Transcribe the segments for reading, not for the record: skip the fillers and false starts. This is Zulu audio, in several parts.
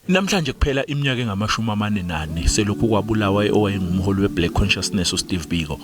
Namhlanje kuphela iminyaka engama-40 selokhu kwabulawa owayengumholi weBlack Conciousness uSteve Biko.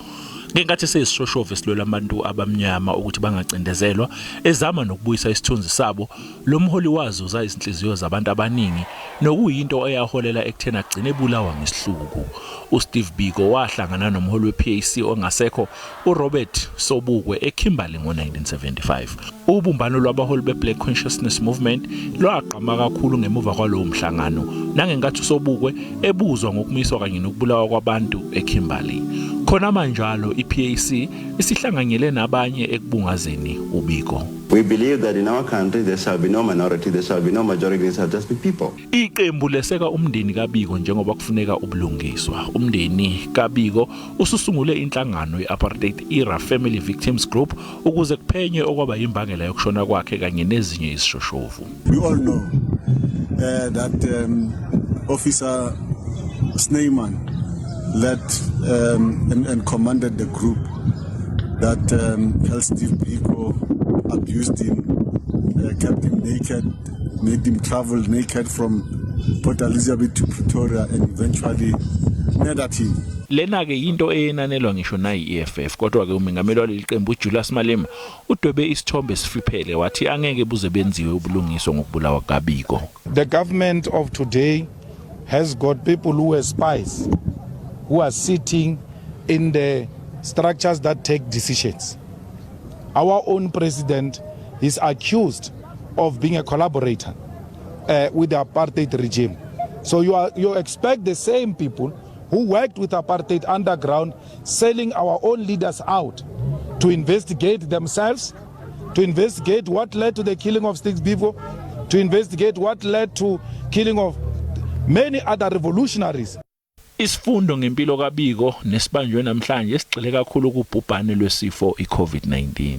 Ngenkathi sesishoshovu esilwela abantu abamnyama ukuthi bangacindezelwa ezama nokubuyisa isithunzi sabo, lo mholi wazuza izinhliziyo zabantu abaningi nokuyinto eyaholela ekuthena agcine ebulawa ngesihluku. uSteve Biko wahlangana nomholi wePAC ongasekho uRobert Sobukwe eKimberley ngo-1975. Ubumbano lwabaholi beBlack Conciousness Movement lwaqhama kakhulu ngemuva kwalowo mhlangano nangenkathi Sobukwe ebuzwa ngokumiswa kanye nokubulawa kwabantu eKimberley. Khona manjalo iPAC isihlanganyele nabanye ekubungazeni uBiko. We believe that in our country there shall be no minority, there shall be no majority, there shall just be people. Iqembu leseka umndeni kaBiko njengoba kufuneka ubulungiswa. Umndeni kaBiko ususungule inhlangano yeapartheid era Family Victims Group ukuze kuphenywe okwaba imbangela yokushona kwakhe kanye nezinye izishoshovu. We all know that Officer Snyman led and commanded the group that Steve Biko abused him, kept him naked, made him travel naked from Port Elizabeth to Pretoria and eventually murdered him. Lena ke into eyenanelwa ngisho nayi EFF kodwa ke umengameli waleli qembu uJulius Malema udwebe isithombe esifiphele wathi angeke buze benziwe ubulungiswa ngokubulawa kaBiko. The government of today has got people who are spies who are sitting in the structures that take decisions. Our own president is accused of being a collaborator with the apartheid regime. So you expect the same people who worked with apartheid underground selling our own leaders out to investigate themselves, to investigate what led to the killing of Steve Biko, to investigate what led to killing of many other revolutionaries. Isifundo ngempilo kaBiko nesibanjwe namhlanje sigxile kakhulu kubhubhane lwesifo iCovid-19.